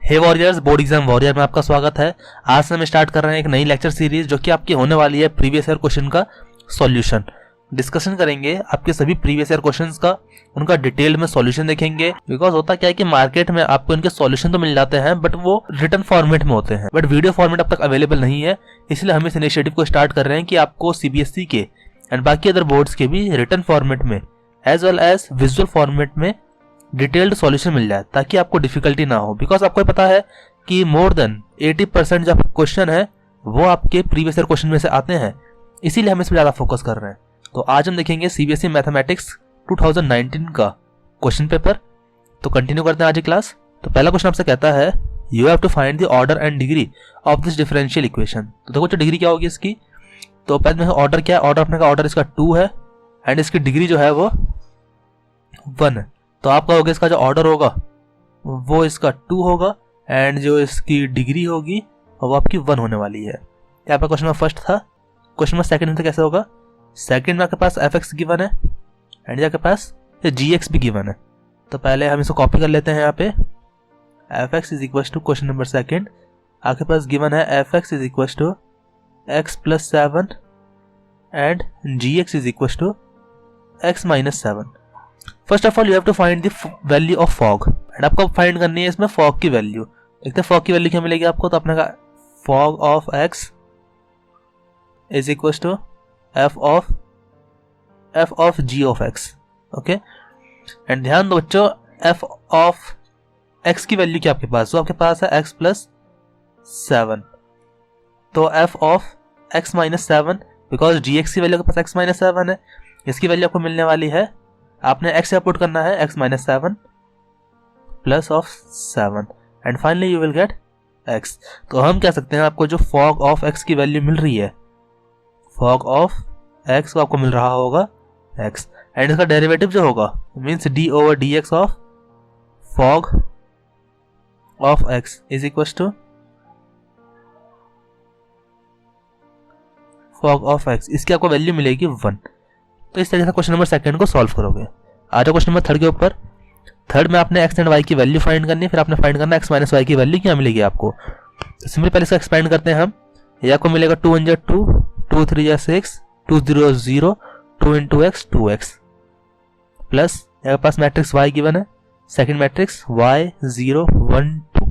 हे warriors, board exam warrior में आपका स्वागत है। आज से हम स्टार्ट कर रहे हैं एक नई लेक्चर सीरीज जो कि आपकी होने वाली है प्रीवियस ईयर क्वेश्चन का सॉल्यूशन। डिस्कशन करेंगे आपके सभी प्रीवियस ईयर क्वेश्चंस का, उनका डिटेल में सॉल्यूशन देखेंगे। बिकॉज होता क्या है कि मार्केट में आपको इनके सॉल्यूशन तो मिल जाते हैं बट वो रिटन फॉर्मेट में होते हैं, बट वीडियो फॉर्मेट अब तक अवेलेबल नहीं है। इसलिए हम इस इनिशिएटिव को स्टार्ट कर रहे हैं कि आपको सीबीएसई के एंड बाकी अदर बोर्ड्स के भी रिटन फॉर्मेट में as well as visual format में डिटेल्ड सॉल्यूशन मिल जाए ताकि आपको डिफिकल्टी ना हो। बिकॉज आपको पता है कि मोर देन 80% जो क्वेश्चन है वो आपके प्रीवियस ईयर क्वेश्चन में से आते हैं, इसीलिए हम इस पर ज़्यादा फोकस कर रहे हैं। तो आज हम देखेंगे सीबीएसई मैथमेटिक्स 2019 का क्वेश्चन पेपर। तो कंटिन्यू करते हैं आज की क्लास। तो पहला क्वेश्चन आपसे कहता है you have to find the order and degree of this differential equation. तो देखो जो डिग्री क्या होगी इसकी, तो पहले ऑर्डर क्या है, ऑर्डर अपने का ऑर्डर इसका 2 है एंड इसकी डिग्री जो है वो 1 है। तो आपका होगा इसका जो ऑर्डर होगा वो इसका 2 होगा एंड जो इसकी डिग्री होगी वो आपकी 1 होने वाली है। यहाँ पे क्वेश्चन में फर्स्ट था। क्वेश्चन में सेकंड में कैसे होगा, सेकंड में आपके पास fx गिवन है एंड आपके पास gx भी गिवन है। तो पहले हम इसको कॉपी कर लेते हैं। यहाँ पे fx is equal to question number second आपके पास गिवन है fx is equal to x plus 7 and gx is equal to x minus 7। First of all you have to find the value of fog and आपको find करनी है इसमें fog की value. देखते हैं फॉग की वैल्यू क्या मिलेगी आपको। तो अपने का fog of x is equal to f of g of x। Okay and ध्यान दो बच्चों, f ऑफ x की वैल्यू क्या आपके पास, जो आपके पास है x प्लस 7। तो f ऑफ x माइनस 7 बिकॉज gx की वैल्यू आपके पास x माइनस 7 है, इसकी वैल्यू आपको मिलने वाली है, आपने x से पुट करना है x minus 7 plus of 7 and finally you will gate x। तो हम कह सकते हैं आपको जो फॉग ऑफ x की वैल्यू मिल रही है, फॉग ऑफ x को आपको मिल रहा होगा x एंड इसका डेरिवेटिव जो होगा means d over dx of fog of x is equal to fog of x, इसकी आपको वैल्यू मिलेगी 1। तो इस तरीके से क्वेश्चन नंबर सेकंड को सॉल्व करोगे। आ जाओ क्वेश्चन नंबर थर्ड के ऊपर। थर्ड में आपने x एंड y की वैल्यू फाइंड करनी है, फिर आपने फाइंड करना है x माइनस y की वैल्यू क्या मिलेगी आपको। तो सिंपली पहले इसको एक्सपेंड करते हैं हम। ये आपको मिलेगा 2 1 2 2 3 6 2 0 0 2 इंटू x 2x प्लस यहाँ पास मैट्रिक्स y गिवन है, second matrix y 0 1 2।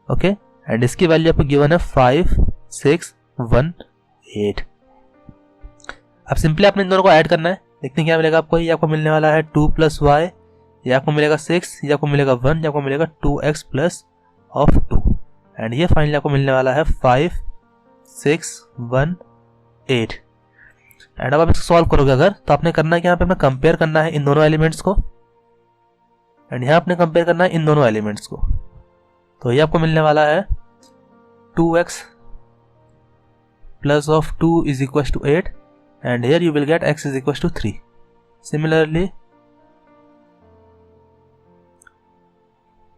Okay and इसकी वैल्यू आपको गिवन है 5 6 1 8। अब सिंपली आपने इन दोनों को ऐड करना है। देखते हैं क्या मिलेगा आपको। ये आपको मिलने वाला है 2 प्लस वाई, ये आपको मिलेगा 6, ये आपको मिलेगा 1, ये आपको मिलेगा 2x प्लस ऑफ 2 एंड ये फाइनली आपको मिलने वाला है 5 6 1 8। एंड अब आप इसको सॉल्व करोगे अगर, तो आपने करना है कि यहाँ पे हमें कंपेयर करना है इन दोनों एलिमेंट्स को एंड यहाँ आपने कंपेयर करना है इन दोनों एलिमेंट्स को। तो ये आपको मिलने वाला है 2x plus of 2 is equal to 8 and here you will get x is equals to 3. Similarly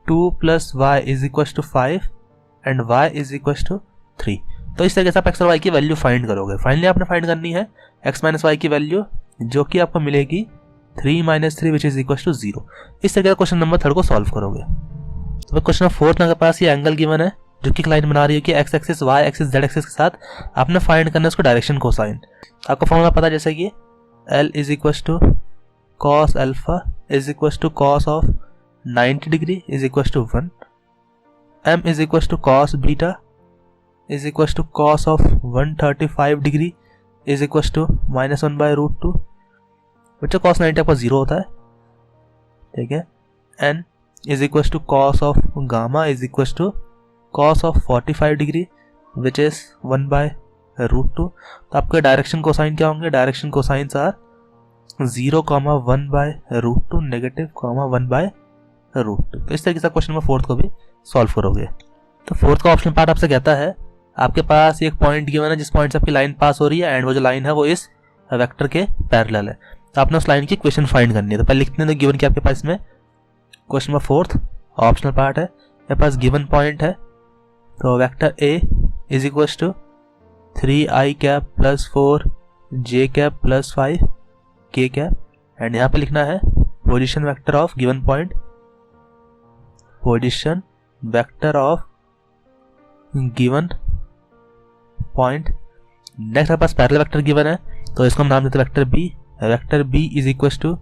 2 plus y is equals to 5 and y is equals to 3. तो इस तरीके से आप x और y की वैल्यू फाइंड करोगे। फाइनली आपने find करनी है x माइनस y की वैल्यू जो कि आपको मिलेगी 3 minus 3 which is equal to 0। इस तरीके से क्वेश्चन नंबर थर्ड को सॉल्व करोगे। तो क्वेश्चन नंबर फोर्थ के पास ये एंगल गिवन है जो कि लाइन बना रही है कि x axis y axis z axis के साथ आपने फाइंड करना है उसको डायरेक्शन कोसाइन। आपको फॉर्मूला पता है जैसे कि L is equal to cos alpha is equal to cos of 90 degree is equal to 1, m is equal to cos beta is equal to cos of 135 degree is equal to -1/√2। बच्चों cos 90 आपका 0 होता है, ठीक है। n is equal to cos of gamma is equal to cos of 45 degree which is 1/√2। तो आपके direction cosine क्या होंगे, डायरेक्शन कोसाइंस आर 0, 1/√2 नेगेटिव, 1/√2। तो इस तरीके से क्वेश्चन नंबर फोर्थ को भी सॉल्व करोगे। तो फोर्थ का ऑप्शन पार्ट आपसे कहता है आपके पास एक पॉइंट गिवन है जिस पॉइंट से आपकी लाइन पास हो रही है एंड वो जो लाइन है वो इस वेक्टर के पैरेलल है। तो आपने उस लाइन की इक्वेशन फाइंड करनी है। तो पहले लिखते हैं तो गिवन क्या आपके पास इसमें question number fourth optional part है, मेरे पास गिवन पॉइंट है। तो vector A is equal to 3i cap plus 4j cap plus 5k cap and यहाँ पे लिखना है position vector of given point, position vector of given point. Next हमारे पास पैरेलल वेक्टर गिवन है, तो इसको हम नाम देते हैं vector B. Vector B is equal to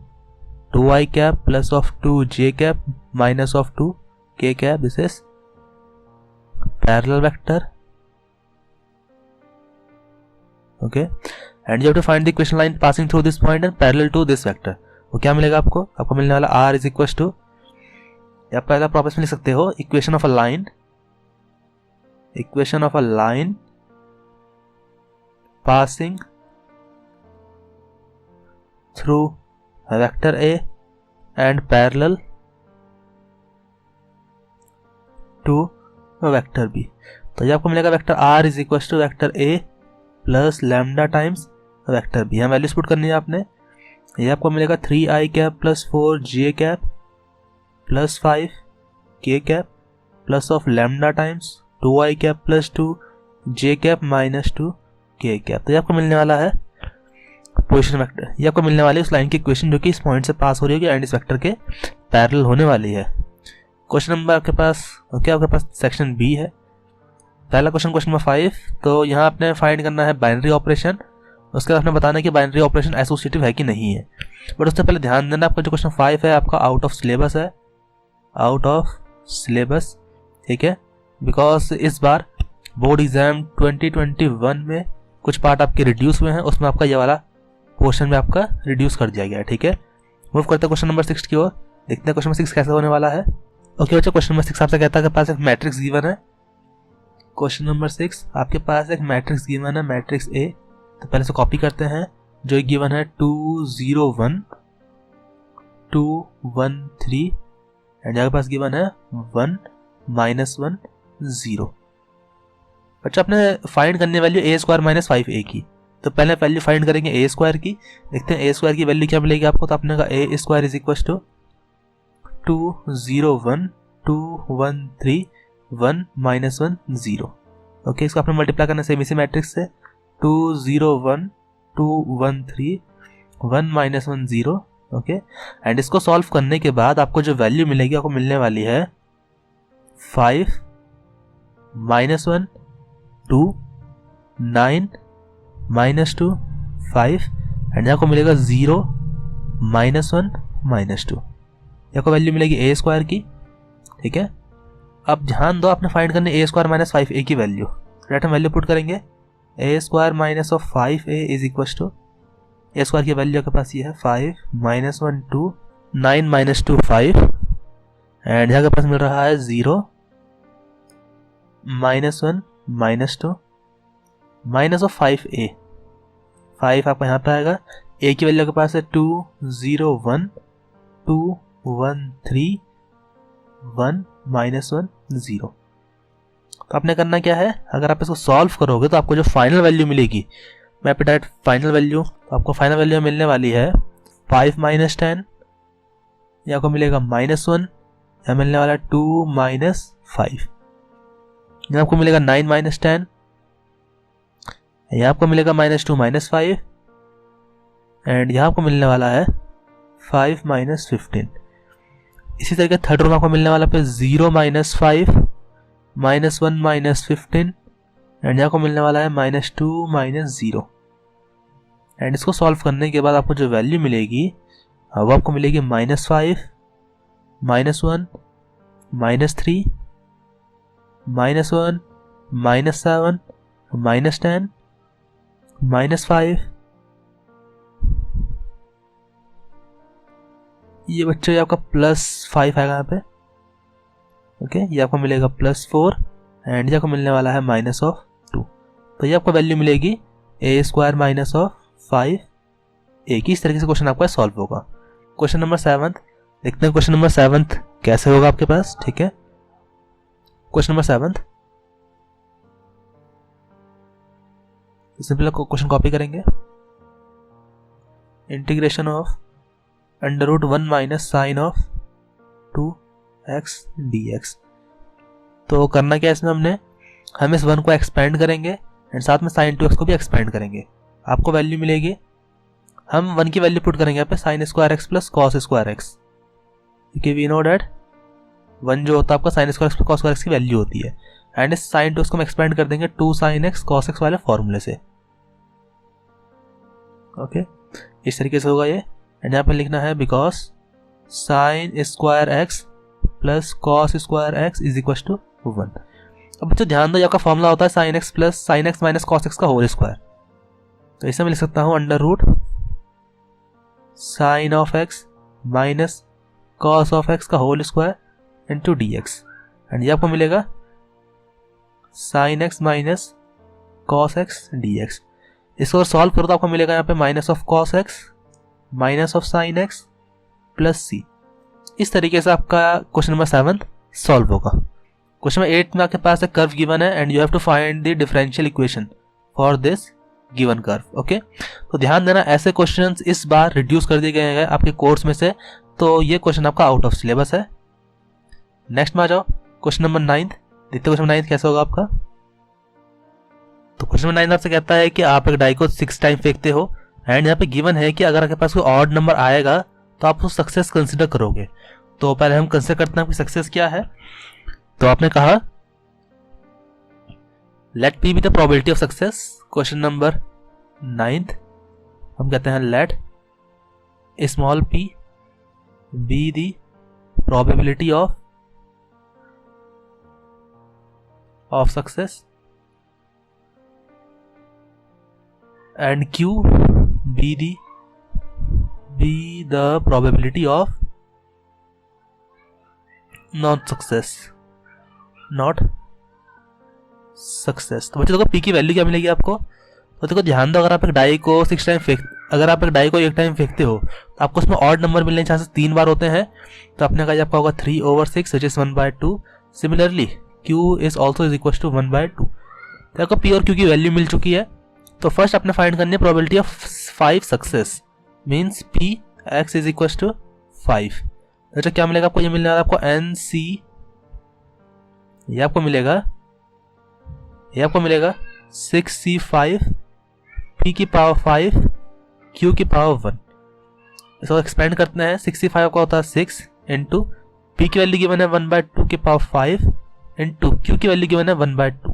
2i cap plus of 2j cap minus of 2k cap. This is parallel vector. Okay, and you have to find the equation line passing through this point and parallel to this vector. वो क्या मिलेगा आपको? आपको मिलने वाला r is equal to, या पहला प्रॉपर्स में लिख सकते हो, equation of a line, equation of a line passing through vector A and parallel to vector B। तो ये आपको मिलेगा vector R is equal to vector A plus lambda times vector B। हम वैल्यूज पुट करनी है आपने। ये आपको मिलेगा 3i cap plus 4j cap plus 5k cap plus of lambda times 2i cap plus 2j cap minus 2k cap. तो ये आपको मिलने वाला है पोजीशन वेक्टर। ये आपको मिलने वाली है उस लाइन की इक्वेशन जो कि इस पॉइंट से पास हो रही होगी एंड इस वेक्टर के पैरेलल होने वाली है। क्वेश्चन नंबर आपके पास आपके पास सेक्शन बी है। पहला क्वेश्चन नंबर 5। तो यहाँ आपने फाइंड करना है बाइनरी ऑपरेशन। उसके बाद आपने बताना है कि बाइनरी ऑपरेशन एसोसिएटिव है कि नहीं है। बट उससे पहले ध्यान देना, आपका जो क्वेश्चन 5 है आपका आउट ऑफ सिलेबस है, आउट ऑफ सिलेबस, ठीक है। बिकॉज इस बार बोर्ड एग्जाम 2021 में कुछ पार्ट आपके रिड्यूस हुए हैं, उसमें आपका ये वाला पोर्शन में आपका रिड्यूस कर दिया गया है, ठीक है। मूव करते हैं क्वेश्चन नंबर 6 की ओर, देखते हैं क्वेश्चन नंबर 6 कैसे होने वाला है। ओके बच्चों, क्वेश्चन नंबर 6 आपसे कहता है कि पास एक मैट्रिक्स गिवन है। क्वेश्चन नंबर 6 आपके पास एक मैट्रिक्स गिवन है, मैट्रिक्स ए। तो पहले से कॉपी करते हैं। जो गिवन है 2 0 1 2 1 3 एंड यहाँ के पास गिवन है 1 -1 0। बच्चा आपने फाइंड करने value a square minus 5a की। तो पहले वैल्यू फाइंड करेंगे a स्क्वायर की। देखते हैं a स्क्वायर की वैल्यू क्या मिलेगी आपको। तो आपने कहा a square is equal to 2 0 1 2 1 3 1 -1 0। Okay, इसको आपने मल्टीप्लाई करना सेम इसी मैट्रिक्स से 2 0 1 2 1 3 1 -1 0। ओके, एंड इसको सॉल्व करने के बाद आपको जो वैल्यू मिलेगी आपको मिलने वाली है 5 -1 2 9 -2 5 एंड यहाँ को मिलेगा 0 -1 -2। यहाँ को वैल्यू मिलेगी a स्क्वायर की, ठीक है। अब ध्यान दो, आपने फाइंड करनी a स्क्वायर माइनस 5a की वैल्यू। राइट, हम वैल्यू पुट करेंगे a square minus of 5a is equal to a square की वैल्यू आपके पास ये है 5 -1 2 9 -2 5 एंड यहाँ के पास मिल रहा है 0 -1 -2 माइनस ऑफ 5a। 5 आपका यहाँ पे आएगा। a की वैल्यू के पास है 2 0 1 2 1 3 1 -1 0। तो आपने करना क्या है, अगर आप इसको सॉल्व करोगे तो आपको जो फाइनल वैल्यू मिलेगी, मैं पे डायरेक्ट फाइनल वैल्यू, तो आपको फाइनल वैल्यू मिलने वाली है 5 - 10, यहाँ को मिलेगा -1, यहाँ मिलने वाला 2 - 5, यहाँ आपको मिलेगा 9 - 10, यहाँ आपको मिलेगा -2 -5 एंड यहाँ आपको मिलने वाला है 5 - 15। इसी तरीके थर्ड रो में आपको मिलने वाला पे 0 - 5 -1 - 15 एंड यहाँ को मिलने वाला है -2 -0। एंड इसको सॉल्व करने के बाद आपको जो वैल्यू मिलेगी वो आपको मिलेगी -5 -1 -3 -1 -7 -10 -5। ये बच्चों ये आपका +5 आएगा यहाँ पे। ओके, ये आपको मिलेगा +4 एंड ये आपको मिलने वाला है -2। तो ये आपको वैल्यू मिलेगी a square minus of 5a की। इस तरीके से क्वेश्चन आपका सॉल्व होगा। क्वेश्चन नंबर 7 देखते हैं क्वेश्चन नंबर 7 कैसे होगा आपके पास, ठीक है। Question number 7 simple question copy करेंगे। Integration of √1 minus sine of 2x dx। तो करना क्या है इसमें, हम इस 1 को एक्सपेंड करेंगे एंड साथ में साइन 2x को भी एक्सपेंड करेंगे। आपको वैल्यू मिलेगी, हम 1 की वैल्यू पुट करेंगे यहाँ पे sin² x plus cos² x, क्योंकि वी नो डैट 1 जो होता है आपका sign square x cos square x की वैल्यू होती है। एंड इस साइन टू उसको हम एक्सपेंड कर देंगे 2 sin x cos x वाले फॉर्मूले से। ओके इस तरीके से होगा ये। एंड यहाँ पे लिखना है because sine square x plus cos square x is equal to 1। अब बच्चों ध्यान दो, आपका फॉर्मूला होता है sine x plus sine x minus cos x का होल स्क्वायर। तो इसे मैं लिख सकता हूँ under root sine of x minus cos of x का whole square into d x. And ये आपको मिलेगा sine x minus cos x d x. इसको सॉल्व करो तो आपको मिलेगा यहाँ पे minus of cos x minus of sine x plus c. इस तरीके से आपका क्वेश्चन नंबर 7 सॉल्व होगा। क्वेश्चन नंबर 8 में आपके पास एक कर्व गिवन है and you have to find the differential equation for this given curve. Okay तो ध्यान देना, ऐसे क्वेश्चंस इस बार रिड्यूस कर दिए गए हैं आपके कोर्स में से, तो ये क्वेश्चन आपका आउट ऑफ सिलेबस है। नेक्स्ट में आ जाओ क्वेश्चन नंबर 9। देखते क्वेश्चन नंबर 9 कैसे होगा आपका। तो क्वेश्चन नंबर 9 आपसे कहता है कि आप एक डाई को 6 टाइम फेंकते हो एंड यहाँ पे गिवन है कि अगर आपके पास कोई ऑड नंबर आएगा तो आप उस सक्सेस कंसिडर करोगे। तो पहले हम कंसिडर करते हैं कि सक्सेस क्या है। तो आपने कहा let p be the probability of success. Question number 9 हम कहते हैं let small p be the probability of success and Q be the probability of not success। तो बच्चों देखो P की वैल्यू क्या मिलेगी आपको। तो देखो ध्यान दो, अगर आप एक डाई को 6 टाइम अगर आप एक डाई को 1 टाइम फेंकते हो तो आपको उसमें ऑड नंबर मिलने के चांसेस 3 बार होते हैं। तो आपने कहा आपका होगा 3/6 which is 1/2। Similarly Q is also is equal to 1/2। तो आपको P और Q की वैल्यू मिल चुकी है। तो फर्स्ट आपने फाइंड करनी है probability of 5 success, means p x is equal to 5। अच्छा क्या मिलेगा आपको, ये मिलने वाला आपको एन सी, ये आपको मिलेगा 6c5 p की पावर 5 q की पावर 1। इसको एक्सपेंड करते हैं। 6c5 का होता है 6 इंटू p की वैल्यू गिवन है 1/2 की पावर 5 इंटू q की वैल्यू गिवन है 1/2।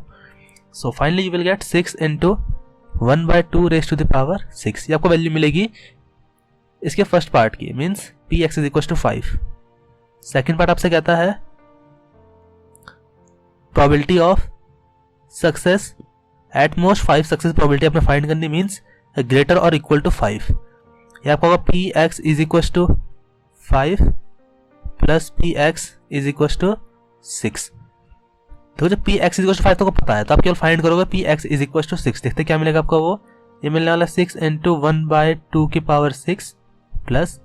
So finally you will get 6 into 1/2 raise to the power 6। ये आपको वैल्यू मिलेगी इसके फर्स्ट पार्ट की, means p x is equal to 5। Second part आपसे कहता है probability of success at most 5 success probability आपने फाइंड करनी, मींस ग्रेटर और इक्वल टू 5। ये आपको होगा p x is equal to 5 plus p x is equal to 6। तो जब p x is equal to 5 तो पता है, तो आप केवल फाइंड करोगे p x is equal to 6। देखते क्या मिलेगा आपको, वो ये मिलने वाला 6 इंटू 1/2 की पावर 6 प्लस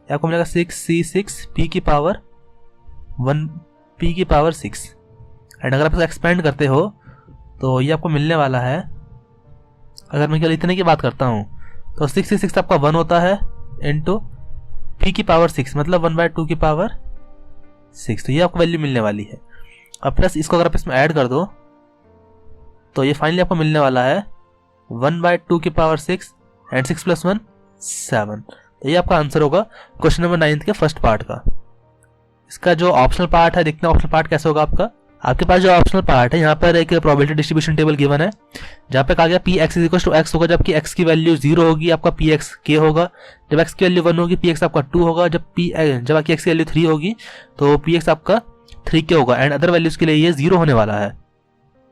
आपको मिलेगा 6c6 p की पावर 1 p की पावर 6। एंड अगर आप इसको एक्सपेंड करते हो तो ये आपको मिलने वाला है, अगर मैं केवल इतने की बात करता हूँ तो 6c6 आपका 1 होता है इंटू p की पावर 6 मतलब 1/2 की पावर 6। तो ये आपको वैल्यू मिलने वाली है। अब प्लस इसको अगर आप इसमें ऐड कर दो तो ये फाइनली आपको मिलने वाला है 1/2 की पावर 6 एंड 6 + 1 7। तो ये आपका आंसर होगा क्वेश्चन नंबर 9 के फर्स्ट पार्ट का। इसका जो ऑप्शनल पार्ट है, देखना ऑप्शनल पार्ट कैसे होगा आपका। आपके पास जो ऑप्शनल पार्ट है, यहाँ पर एक प्रोबेबिलिटी डिस्ट्रीब्यूशन टेबल गिवन है जहाँ पे कहा गया p x is equal to x होगा जबकि एक्स की वैल्यू 0 होगी, आपका पी एक्स के होगा। जब एक्स की वैल्यू 1 होगी पी एक्स आपका 2 होगा। जब आपकी एक्स की वैल्यू 3 होगी तो पी एक्स आपका 3 के होगा। एंड अदर वैल्यूज के लिए ये 0 होने वाला है।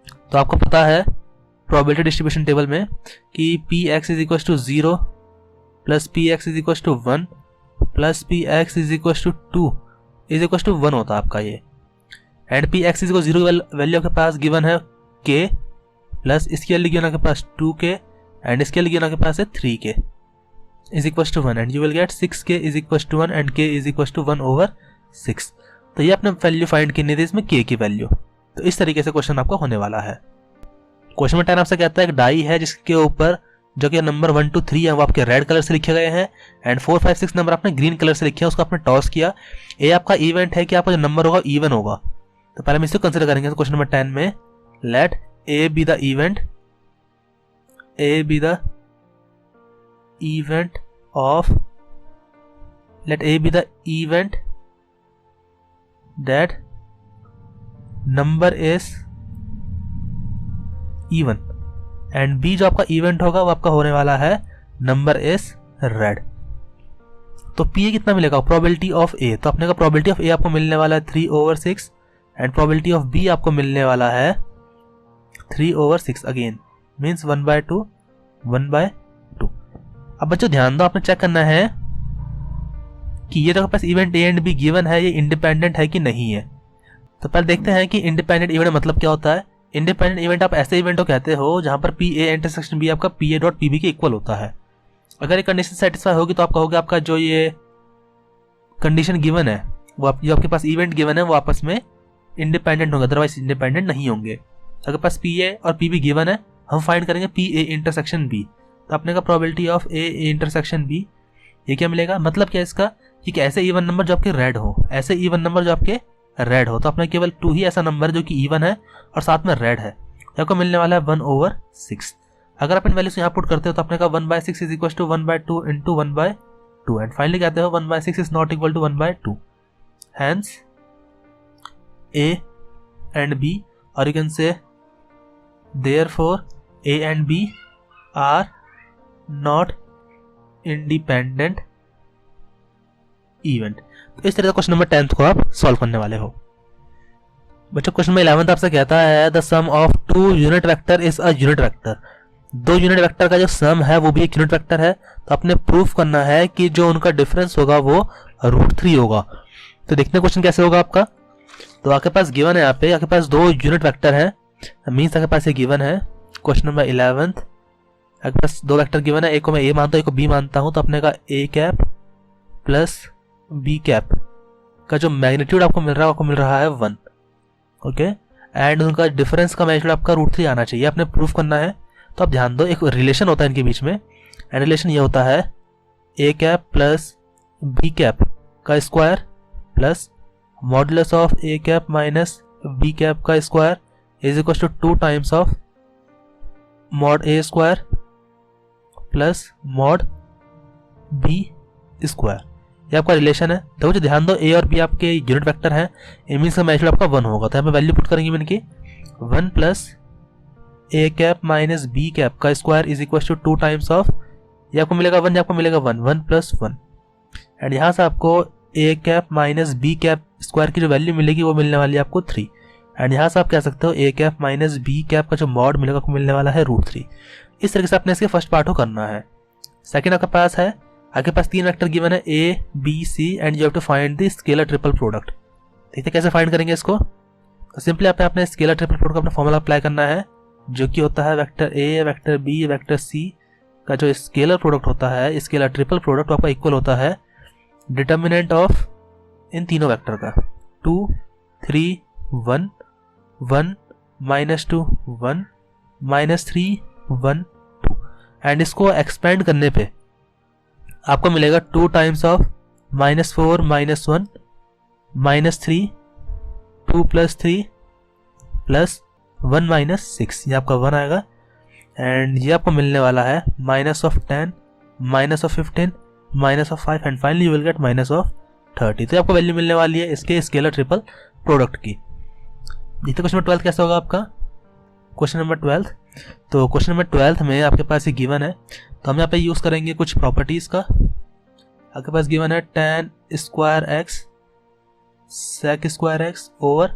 तो आपको पता है प्रोबेबिलिटी डिस्ट्रीब्यूशन टेबल में कि p x is equal to 0 plus p x is equal to 1 plus p x is equal to 2 is equal to 1 होता है आपका ये। And p x is equal 0 value के पास गिवन है के प्लस इसकी वैल्यू गिवन के पास 2k एंड इसके वैल्यू गिवन के पास है 3k is equal to 1 and you will get 6k is equal to 1 and k is equal to 1/6। तो ये अपने वैल्यू फाइंड करनी थी इसमें k की वैल्यू। तो इस तरीके से क्वेश्चन आपका होने वाला है। क्वेश्चन नंबर 10 आपसे कहता है एक डाई है जिसके ऊपर जो कि नंबर 1 to 3 है वो आपके रेड कलर से लिखे गए हैं एंड 4 5 6 नंबर आपने ग्रीन कलर से लिखे हैं, उसको आपने टॉस किया। ए आपका इवेंट है कि आपका जो नंबर होगा इवन होगा। तो पहले हम इसको कंसिडर करेंगे। तो क्वेश्चन नंबर 10 में let A be the event, A be the event of, let A be the event that number is even, and B जो आपका इवेंट होगा वो आपका होने वाला है नंबर इज रेड। तो पी ए कितना मिलेगा, प्रोबेबिलिटी ऑफ ए, तो अपने का प्रोबेबिलिटी ऑफ ए आपको मिलने वाला है 3/6 एंड प्रोबेबिलिटी ऑफ बी आपको मिलने वाला है 3/6 अगेन मीन्स 1/2 1/2। अब बच्चों ध्यान दो, आपने चेक करना है कि ये जो पास event A and B given है ये इंडिपेंडेंट है कि नहीं है। तो पहले देखते हैं कि इंडिपेंडेंट इवेंट मतलब क्या होता है। इंडिपेंडेंट इवेंट आप ऐसे इवेंट को कहते हो जहां पर पी ए इंटरसेक्शन बी आपका p A dot p B के इक्वल होता है। अगर ये कंडीशन सेटिस्फाई होगी तो आप कहोगे आपका जो ये कंडीशन गिवन है वो जो आपके पास इवेंट गिवन है वो आपस में इंडिपेंडेंट होंगे, अदरवाइज इंडिपेंडेंट नहीं होंगे। अगर पास पी ए और पी बी गिवन है, हम फाइंड करेंगे पी ए इंटरसेक्शन बी, तो अपने का probability of A intersection B ये क्या मिलेगा, मतलब क्या इसका कि ऐसे इवन नंबर जो आपके रेड हो, ऐसे इवन नंबर जो आपके रेड हो, तो अपने केवल 2 ही ऐसा नंबर जो कि इवन है और साथ में रेड है, तो आपको मिलने वाला है 1/6। अगर आप इन वैल्यूज यहाँ पुट करते हो तो अपने का 1/6 is equal to 1/2 into 1/2 and finally कहते हो 1/6 is not equal to 1/2। Hence A and B और you can say therefore A and B are not independent event. तो इस तरह का क्वेश्चन नंबर 10 को आप सॉल्व करने वाले हो। बच्चों क्वेश्चन नंबर 11 आपसे कहता है the sum of 2 unit vector is a unit vector. 2 unit vector का जो सम है वो भी एक यूनिट वेक्टर है, तो आपने प्रूफ करना है कि जो उनका डिफरेंस होगा वो √3 होगा। तो देखते हैं क्वेश्चन कैसे होगा आपका। तो आपके पास गिवन है, यहाँ पे आपके पास 2 यूनिट वेक्टर है, मीन्स आपके पास ये गिवन है। क्वेश्चन नंबर 11 आपके पास 2 वेक्टर गिवन है, एक को मैं ए मानता हूँ एक को बी मानता हूँ, तो अपने का ए कैप प्लस बी कैप का जो मैग्नीट्यूड आपको मिल रहा है आपको मिल रहा है 1, ओके, एंड उनका डिफरेंस का मैग्नीट्यूड आपका √3 आना चाहिए, आपने प्रूफ करना है। तो आप ध्यान दो, एक रिलेशन होता है इनके बीच में, एंड रिलेशन ये होता है A cap plus B cap का square plus modulus of A cap minus B cap का square is equal to 2 times of mod A square plus mod B square. ये आपका रिलेशन है। देखो जो ध्यान दो, ए और बी आपके यूनिट वेक्टर हैं, ए मीन्स का मैग्नीट्यूड आपका 1 होगा, तो यहाँ पे वैल्यू पुट करेंगे इनकी 1 plus a cap minus B cap का square is equal to 2 times of, ये आपको मिलेगा 1, ये आपको मिलेगा 1 प्लस 1, एंड यहाँ से आपको A cap minus B cap square की जो वैल्यू मिलेगी वो मिलने वाली है आपको 3, एंड यहाँ से आप कह सकते हो ए कैप माइनस बी कैप का जो मॉड मिलेगा आपको मिलने वाला है √3। इस तरीके से आपने इसके फर्स्ट पार्ट को करना है। सेकेंड आपके पास है, आपके पास 3 वेक्टर गिवन है a b c and you have to find the scalar triple product. देखते कैसे फाइंड करेंगे इसको। तो सिंपली आपने स्केलर ट्रिपल प्रोडक्ट का अपना फॉर्मूला अप्लाई करना है, जो कि होता है vector a vector B vector c का जो स्केलर प्रोडक्ट होता है, स्केलर ट्रिपल प्रोडक्ट आपका इक्वल होता है डिटर्मिनेंट ऑफ इन तीनों वेक्टर का 2 3 1 1 -2 1 -3 1 2, एंड इसको एक्सपेंड करने पे आपको मिलेगा 2 टाइम्स ऑफ -4 -1 -3 2 + 3 प्लस 1 - 6, ये आपका 1 आएगा, एंड ये आपको मिलने वाला है -10 -15 -5 and finally you will gate -30। तो आपको वैल्यू मिलने वाली है इसके स्केलर ट्रिपल प्रोडक्ट की। देखते क्वेश्चन नंबर 12 कैसा होगा आपका। क्वेश्चन नंबर 12, तो क्वेश्चन नंबर 12 में आपके पास ये गिवन है, तो हम यहाँ पे यूज़ करेंगे कुछ प्रॉपर्टीज़ का। आपके पास गिवन है tan square x sec square x over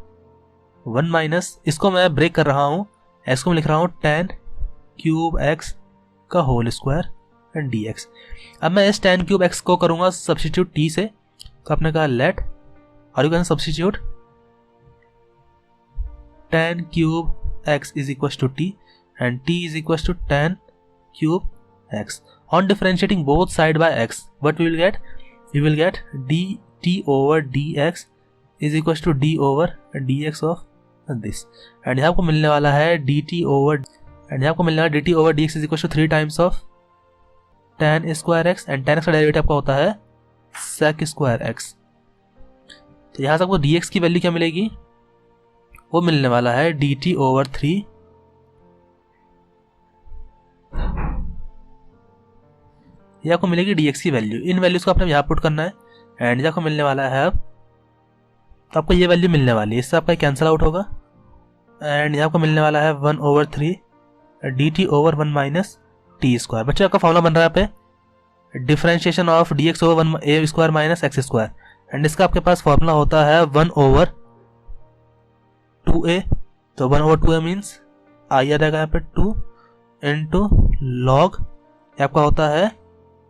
1 minus, इसको मैं ब्रेक कर रहा हूँ, इसको मैं लिख रहा हूँ tan क्यूब x का होल स्क्वायर एंड dx। अब मैं इस tan क्यूब x को करूँगा सब्स्टिट्यूट t से, तो आपने कहा लेट और you can substitute tan cube x is equal to t and t is equals to tan cube x. On differentiating both side by x, what we will get? We will get dt over dx is equals to d over dx of this. And यहाँ आपको मिलने वाला है dt over dx is equals to 3 times of tan square x, and tan x का derivative आपका होता है sec square x. तो यहाँ से आपको dx की वैल्यू क्या मिलेगी, वो मिलने वाला है dt over 3 ये आपको मिलेगी dx की वैल्यू। इन वैल्यूज को आपने यहाँ पुट करना है, एंड ये आपको मिलने वाला है अब, तो आपको ये वैल्यू मिलने वाली है, इससे आपका कैंसिल आउट होगा, एंड यहाँ आपको मिलने वाला है 1/3 dt over 1 minus T square. बच्चों आपका फॉर्मूला बन रहा है यहाँ पे differentiation of dx over 1 a square minus x square, and इसका आपके पास फॉर्मूला होता है 1/2a। तो 1/2a मीन्स आई आ जाएगा यहाँ पे 2 इंटू लॉग आपका होता है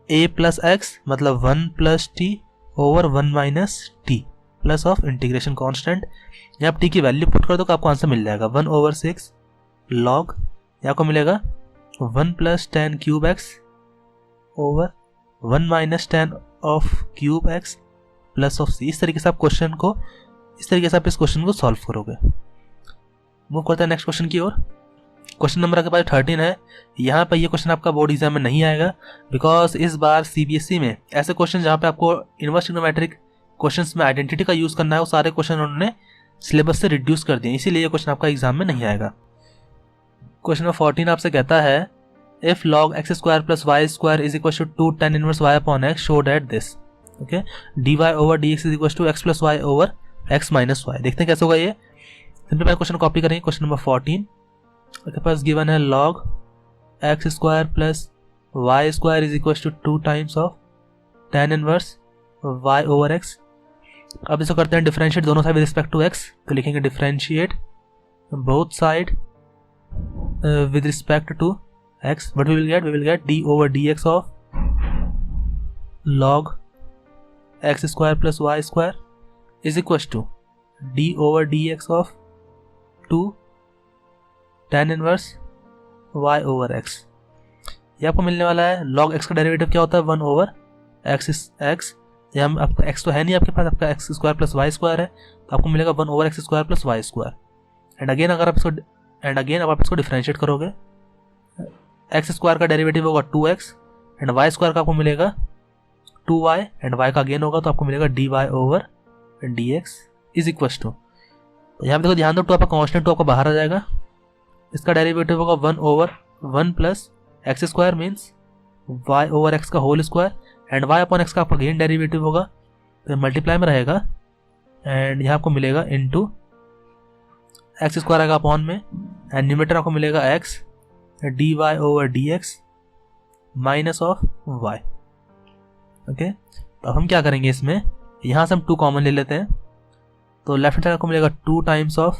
a प्लस एक्स मतलब 1 plus T over 1 minus T plus of integration constant. यहाँ आप t की वैल्यू पुट कर दो तो आपको आंसर मिल जाएगा 1/6 लॉग यहाँ को मिलेगा 1 plus 10 cube x over 1 minus 10 of cube x plus of c. इस तरीके से आप क्वेश्चन को इस क्वेश्चन को सॉल्व करोगे। मूव करते हैं नेक्स्ट क्वेश्चन की ओर। क्वेश्चन नंबर आपके पास 13 है। यहाँ पर ये क्वेश्चन आपका बोर्ड एग्जाम में नहीं आएगा बिकॉज इस बार सीबीएसई में ऐसे क्वेश्चन जहाँ पे आपको इनवर्स ट्रिग्नोमेट्रिक क्वेश्चंस में आइडेंटिटी का यूज करना है वो सारे क्वेश्चन उन्होंने सिलेबस से रिड्यूस कर दिए, इसीलिए ये क्वेश्चन आपका एग्जाम में नहीं आएगा। क्वेश्चन नंबर 14 आपसे कहता है if log x square plus y square is equal to 2 tan inverse y upon x show that this. Okay, dy over dx is equal to x plus y over x minus y. देखते हैं कैसे होगा ये। Simple question copy करेंगे। Question number 14 आपके पास given है log x square plus y square is equal to 2 times of tan inverse y over x। अब इसको करते हैं डिफरेंशिएट दोनों side with respect to x, तो लिखेंगे differentiate both side with respect to x. What we will get d over dx of log x square plus y square is equals to d over dx of 2 tan inverse y over x। ये आपको मिलने वाला है log x का derivative क्या होता है 1 over x। ये हम आपका x तो है नहीं आपके पास, आपका x square plus y square है, तो आपको मिलेगा 1 over x square plus y square. And again अब आप इसको डिफरेंशिएट करोगे, एक्स स्क्वायर का डेरिवेटिव होगा 2x एंड वाई स्क्वायर का आपको मिलेगा 2y एंड y का अगेन होगा तो आपको मिलेगा dy over dx is equal to. तो यहाँ पे देखो ध्यान दो 2 आपका कांस्टेंट 2 आपका बाहर आ जाएगा, इसका डेरिवेटिव होगा 1 over 1 plus x square means y over x का whole square and y upon x का आपका अगेन डेरिवेटिव होगा तो मल्टीप्लाई में रहेगा एंड यहाँ आपको मिलेगा इनटू एक्स स्क्वायर आएगा अपॉन में एंड न्यूमरेटर आपको मिलेगा x dy over dx minus of y। Okay, तो अब हम क्या करेंगे इसमें, यहाँ से हम 2 कॉमन ले लेते हैं तो लेफ्ट हैंड साइड आपको मिलेगा 2 times of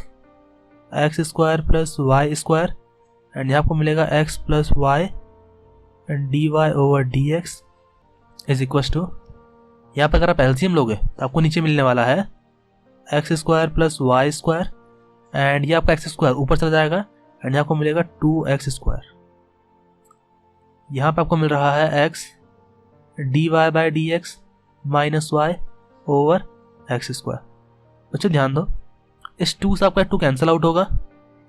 x square plus y square and यहाँ आपको मिलेगा x plus y and dy over dx is equal to, यहाँ पर अगर आप एलसीएम लोगे तो आपको नीचे मिलने वाला है x square plus y square and ये आपका एक्स स्क्वायर ऊपर चला जाएगा एंड यहाँ आपको मिलेगा 2x स्क्वायर। यहाँ पे आपको मिल रहा है x dy by dx minus y over x square. बच्चों ध्यान दो इस 2 से आपका 2 कैंसिल आउट होगा,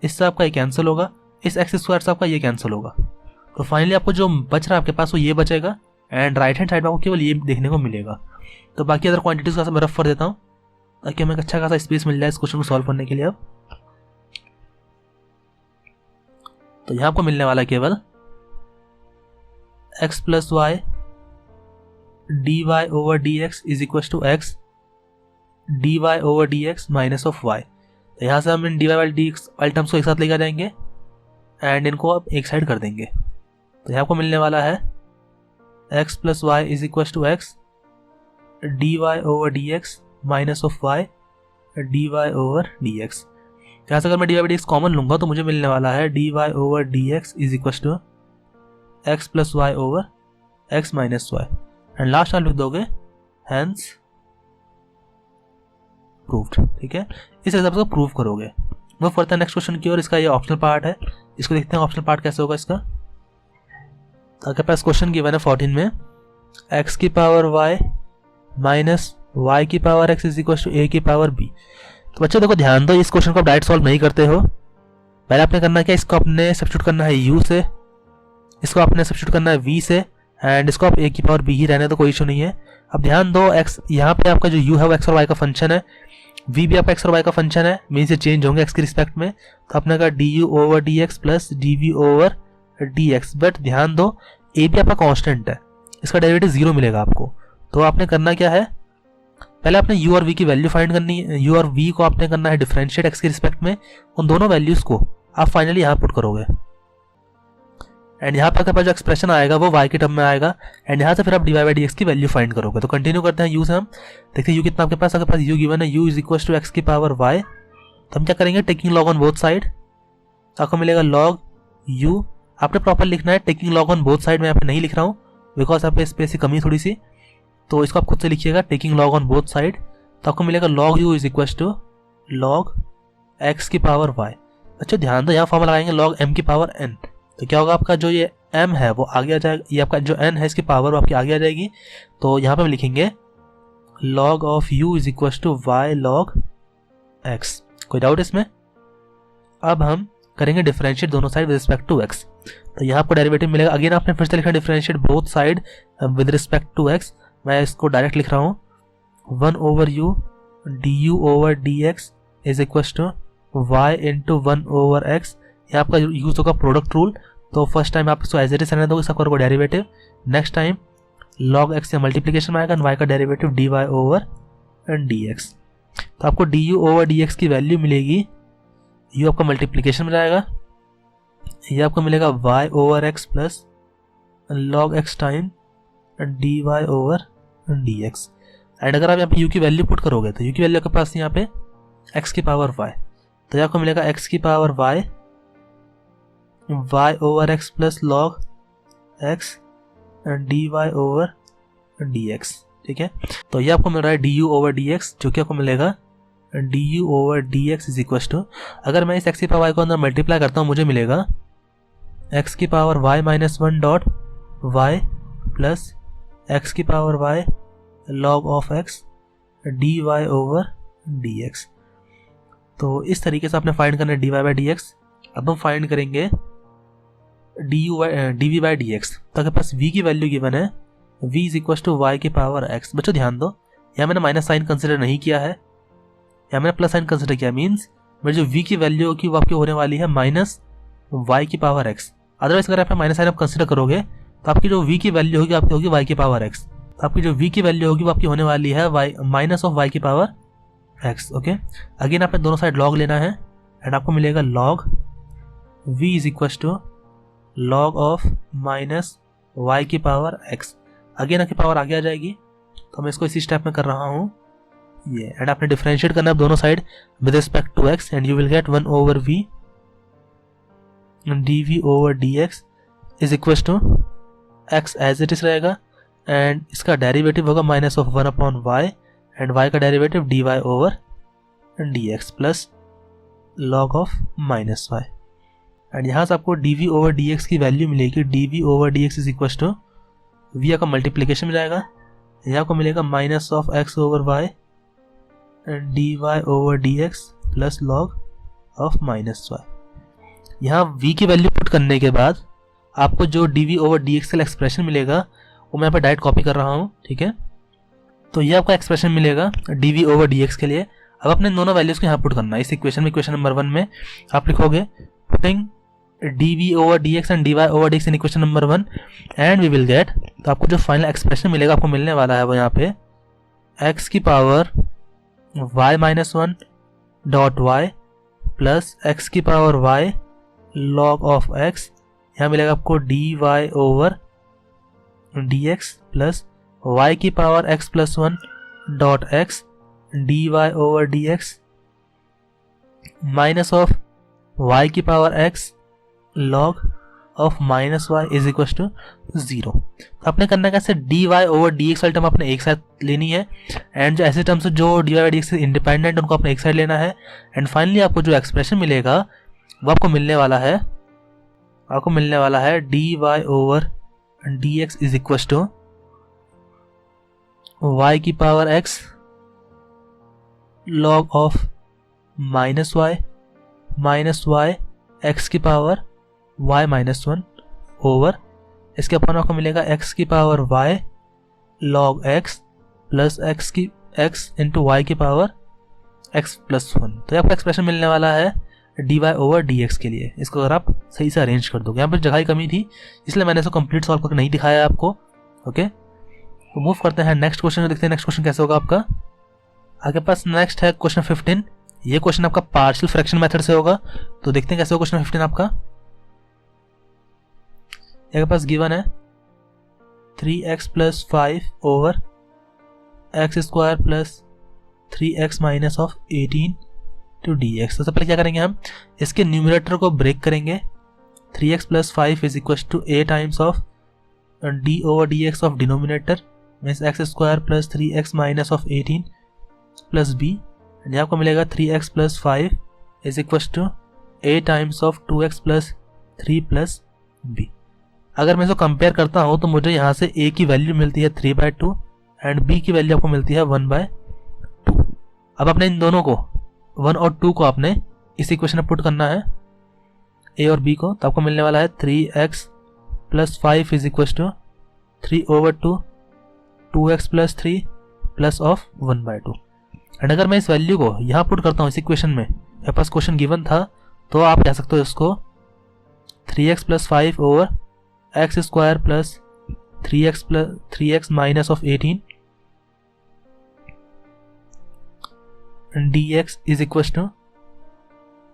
इससे आपका ये कैंसिल होगा, इस एक्स स्क्वायर से आपका ये कैंसिल होगा, तो फाइनली आपको जो बच रहा है आपके पास वो ये बचेगा एंड राइट हैंड साइड में आपको केवल ये देखने को मिलेगा। तो बाकी अदर क्वांटिटीज का मैं रफ कर देता हूँ ताकि हमें अच्छा खासा स्पेस मिल जाए इस क्वेश्चन को सॉल्व करने के लिए। अब तो यहाँ आपको मिलने वाला है केवल x plus y d y over d x is equal to x d y over d x minus of y. तो यहाँ से हम इन d y y d x वाले टर्म्स को एक साथ लेकर जाएंगे एंड इनको अब एक साइड कर देंगे। तो यहाँ आपको मिलने वाला है x plus y is equal to x d y over d x minus of y d y over d x. यहाँ से अगर मैं d y d x common लूंगा तो मुझे मिलने वाला है d y over d x is equal to x plus y over x minus y and last आप लिख दोगे हैंस प्रूव्ड। ठीक है, इस हिसाब से प्रूव करोगे। वो फर्दर नेक्स्ट क्वेश्चन की ओर। इसका ये ऑप्शनल पार्ट है, इसको देखते हैं ऑप्शनल पार्ट कैसे होगा इसका। आपके पास क्वेश्चन गिवन है 14 में x की पावर y माइनस y की power x is equal to a की पावर b। तो बच्चों देखो ध्यान दो, इस क्वेश्चन को आप डायरेक्ट सॉल्व नहीं करते हो। पहले आपने करना क्या, इसको आपने सब्स्टिट्यूट करना है u से, इसको आपने सब्स्टिट्यूट करना है v से एंड इसको आप a की पावर b ही रहने तो कोई इशू नहीं है। अब ध्यान दो x यहाँ पे आपका जो u है वो x और y का फंक्शन है, v भी आपका x और y का फंक्शन है, मीन्स ये चेंज होंगे x के रिस्पेक्ट में। तो आपने कहा du over dx plus dv over dx। But ध्यान दो a भी आपका कांस्टेंट है, इसका डेरिवेटिव 0 मिलेगा आपको। तो आपने करना क्या है, पहले आपने u और v की वैल्यू फाइंड करनी है। u और v को आपने करना है डिफरेंशिएट x के रिस्पेक्ट में, उन दोनों वैल्यूज को आप फाइनली यहाँ पुट करोगे एंड यहाँ पर आपके पास जो एक्सप्रेशन आएगा वो y के टर्म में आएगा एंड यहाँ से फिर आप dy बाई dx की वैल्यू फाइंड करोगे। तो कंटिन्यू करते हैं u से, हम देखते हैं u कितना आपके पास u गिवन है, u is equal to x की पावर y। तो हम क्या करेंगे, taking log on both side, आपको मिलेगा log u। आपने प्रॉपर लिखना है taking log on both side, मैं यहाँ पे नहीं लिख रहा हूँ बिकॉज यहाँ पे स्पेस की कमी थोड़ी सी, तो इसको आप खुद से लिखिएगा taking log on both side. तो आपको मिलेगा log u is equal to log x की पावर y। अच्छा ध्यान दो, यहाँ फॉर्मूला लगाएंगे log m की पावर n। तो क्या होगा, आपका जो ये m है वो आगे आ जाएगा, ये आपका जो n है इसकी पावर वो आपकी आगे आ जाएगी। तो यहाँ पे हम लिखेंगे log of u is equal to y log x। कोई डाउट इसमें? अब हम करेंगे डिफरेंशिएट दोनों side with respect to x। तो यहाँ आपको डेरिवेटिव मिलेगा, अगेन आपने फिर से लिखा differentiate both side with respect to x। मैं इसको डायरेक्ट लिख रहा हूँ 1/u du over dx is equal to y into 1/x। ये आपका यूज होगा प्रोडक्ट रूल। तो फर्स्ट टाइम आप इसको एज इट इज रहने दोगे, इसका करोगे derivative, next time log x से मल्टीप्लिकेशन में आएगा, y का डेरिवेटिव dy ओवर dx। तो आपको du ओवर dx की वैल्यू मिलेगी, u आपका मल्टीप्लिकेशन में जाएगा, ये आपको मिलेगा y over x plus log x time dy over dx। And अगर आप यहाँ पे u की वैल्यू पुट करोगे तो u की वैल्यू आपके पास यहाँ पे x की पावर y, तो आपको मिलेगा x की power y over x plus log x dy over dx। ठीक है, तो ये आपको मिल रहा है du ओवर dx, जो कि आपको मिलेगा du over dx is equal to, अगर मैं इस x की पावर y को अंदर मल्टीप्लाई करता हूँ मुझे मिलेगा x की power y minus 1 dot y plus x की power y log of x dy over dx। तो इस तरीके से आपने फाइंड करना है dy बाई dx। अब हम फाइंड करेंगे dv बाई dx। तो आपके पास v की वैल्यू गिवन है, v is equal to y की पावर x। बच्चों ध्यान दो, यहाँ मैंने माइनस साइन कंसिडर नहीं किया है, यहाँ मैंने प्लस साइन कंसिडर किया, मीन्स मेरी जो v की वैल्यू होगी वो आपकी होने वाली है माइनस y की पावर x। अदरवाइज अगर आप माइनस साइन आप कंसिडर करोगे तो आपकी जो v की वैल्यू होगी आपकी होगी y की पावर x। तो आपकी जो v की वैल्यू होगी वो आपकी होने वाली है माइनस ऑफ y की पावर x। ओके, अगेन आपने दोनों साइड log लेना है एंड आपको मिलेगा log v is equal to log of minus y की पावर x। अगेन आपकी पावर आगे आ जाएगी, तो मैं इसको इसी स्टेप में कर रहा हूँ ये, एंड आपने डिफरेंशिएट करना है दोनों side with respect to x and you will get 1 over v dv over dx is equal to x as it is रहेगा एंड इसका डेरिवेटिव होगा minus of 1 upon y and y का derivative dy over dx plus log of minus y। And यहाँ से आपको dv over dx की वैल्यू मिलेगी, dv over dx is equal to v का मल्टीप्लिकेशन में जाएगा, यहाँ को मिलेगा minus of x over y and dy over dx plus log of minus y। यहाँ v की वैल्यू पुट करने के बाद आपको जो dv ओवर dx का एक्सप्रेशन मिलेगा वो मैं यहाँ पर डायरेक्ट कॉपी कर रहा हूँ। ठीक है, तो ये आपका एक्सप्रेशन मिलेगा dv ओवर dx के लिए। अब अपने दोनों वैल्यूज को यहाँ पुट करना है इस इक्वेशन में। इक्वेशन नंबर 1 में आप लिखोगे putting dv over dx and dy over dx in equation number 1 and we will get, तो आपको जो फाइनल एक्सप्रेशन मिलेगा आपको मिलने वाला है वो यहाँ पे x की power y minus 1 dot y plus x की power y log of x। यहाँ मिलेगा आपको dy over dx plus y की power x plus 1 dot x dy over dx minus of y की power x log of minus y is equal to 0। तो आपने करना कैसे, dy ओवर dx वाली टर्म आपने एक साथ लेनी है एंड जो ऐसे टर्म्स जो dy बाई dx से इंडिपेंडेंट उनको आपने एक साइड लेना है एंड फाइनली आपको जो एक्सप्रेशन मिलेगा वो आपको मिलने वाला है dy over dx is equal to y की power x log of minus y x की पावर y माइनस 1 ओवर इसके अपन आपको मिलेगा x की power y log x plus x into y की पावर x प्लस 1। तो ये आपको एक्सप्रेशन मिलने वाला है dy ओवर dx के लिए। इसको अगर आप सही से अरेंज कर दोगे, यहाँ पर जगह की कमी थी इसलिए मैंने इसको कंप्लीट सॉल्व करके नहीं दिखाया आपको। ओके, तो मूव करते हैं नेक्स्ट क्वेश्चन में, देखते हैं नेक्स्ट क्वेश्चन कैसे होगा आपका। आपके पास नेक्स्ट है क्वेश्चन 15। ये क्वेश्चन आपका पार्शियल फ्रैक्शन मेथड से होगा, तो देखते हैं कैसे होगा क्वेश्चन 15 आपका। आपके पास गिवन है 3x + 5 over x² + 3x - of 18 to dx। सबसे पहले क्या करेंगे, हम इसके न्यूमरेटर को ब्रेक करेंगे। 3x + 5 = a times of d/dx of denominator means x² + 3x - of 18 plus b। यहाँ आपको मिलेगा 3x + 5 = a times of 2x + 3 plus b। अगर मैं इसको कंपेयर करता हूँ तो मुझे यहाँ से a की वैल्यू मिलती है 3/2 एंड b की वैल्यू आपको मिलती है 1/2। अब आपने इन दोनों को 1 और 2 को आपने इस इक्वेशन में पुट करना है, a और b को, तो आपको मिलने वाला है 3x + 5 = 3/2 2x + 3 plus of 1/2। And अगर मैं इस वैल्यू को यहाँ पुट करता हूँ इस इक्वेशन में, मेरे पास क्वेश्चन गिवन था, तो आप कह सकते हो इसको 3x + 5 over x² + 3x - of 18 dx =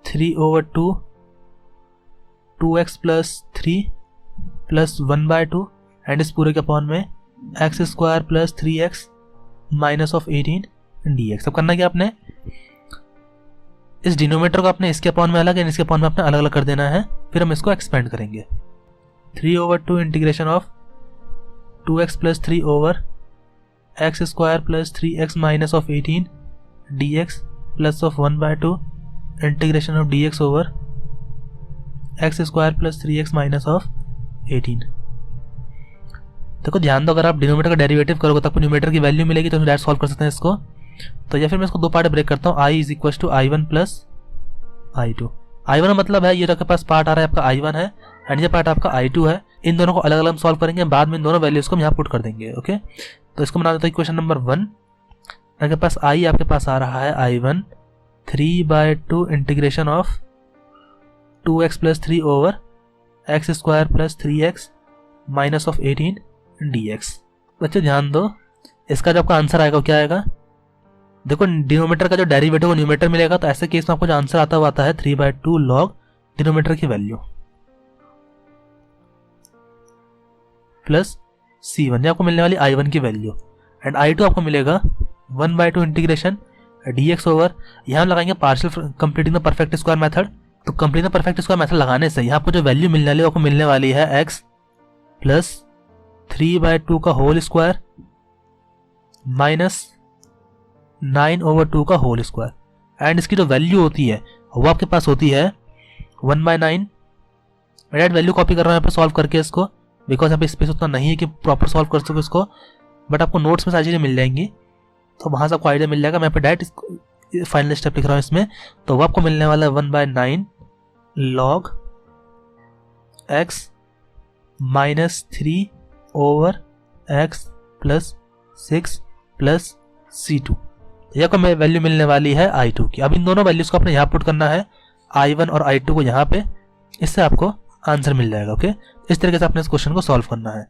3/2 2x + 3 plus 1/2 and इस पूरे के अपॉन में x² + 3x - ऑफ 18 dx। अब करना क्या आपने, इस डिनोमीटर को आपने इसके अपॉन में अलग एंड इसके अपॉन में आपने अलग अलग कर देना है। फिर हम इसको एक्सपेंड करेंगे। 3/2 integration of 2x + 3 over x² + 3x - of 18 dx plus of 1/2 integration of dx over x² + 3x - of 18। देखो ध्यान दो, अगर आप डिनोमीटर का डेरिवेटिव करोगे तो आपको न्यूमरेटर की वैल्यू मिलेगी, तो हम डायरेक्ट सॉल्व कर सकते हैं इसको। तो या फिर मैं इसको दो पार्ट ब्रेक करता हूँ। i = i1 + i2। i1 मतलब है ये जो आपके पास पार्ट आ रहा है आपका i1 है एंड ये पार्ट आपका i2 है। इन दोनों को अलग अलग सॉल्व करेंगे, बाद में इन दोनों वैल्यूज को हम यहाँ पुट कर देंगे। ओके, तो इसको बना देता हूँ इक्वेशन नंबर 1। आपके पास i आपके पास आ रहा है i1 3/2 integration of 2x + 3 over x² + 3x - of 18 dx। बच्चे ध्यान दो, इसका जो आपका आंसर आएगा वो क्या आएगा, देखो डिनोमीटर का जो डेरिवेटिव वो न्यूमरेटर मिलेगा, तो ऐसे केस में आपको जो आंसर आता हुआ आता है 3/2 लॉग डिनोमीटर की वैल्यू प्लस c1, ये आपको मिलने वाली i1 की वैल्यू एंड i2 आपको मिलेगा 1/2 इंटीग्रेशन dx ओवर, यहाँ लगाएंगे partial completing the perfect square method. तो complete the perfect square method लगाने से यहाँ आपको जो वैल्यू मिलने वाली है आपको मिलने वाली है x + 3/2 का होल स्क्वायर माइनस 9/2 का होल स्क्वायर एंड इसकी जो वैल्यू होती है वो आपके पास होती है 1/9। मैं वैल्यू कॉपी कर रहा हूँ यहाँ पे सॉल्व करके इसको, बिकॉज यहाँ पे स्पेस उतना नहीं है कि प्रॉपर सॉल्व कर सको इसको, बट आपको नोट्स में सारी चीज़ें मिल जाएंगी, तो वहाँ से आपको आइडिया मिल जाएगा। मैं पे डायरेक्ट फाइनल स्टेप लिख रहा हूँ इसमें, तो वो आपको मिलने वाला है 1/9 log x - 3 over x + 6 plus c2। यह आपको वैल्यू मिलने वाली है i2 की। अब इन दोनों वैल्यूज को आपने यहाँ पुट करना है, i1 और i2 को यहाँ पे, इससे आपको आंसर मिल जाएगा। ओके, इस तरीके से आपने इस क्वेश्चन को सॉल्व करना है।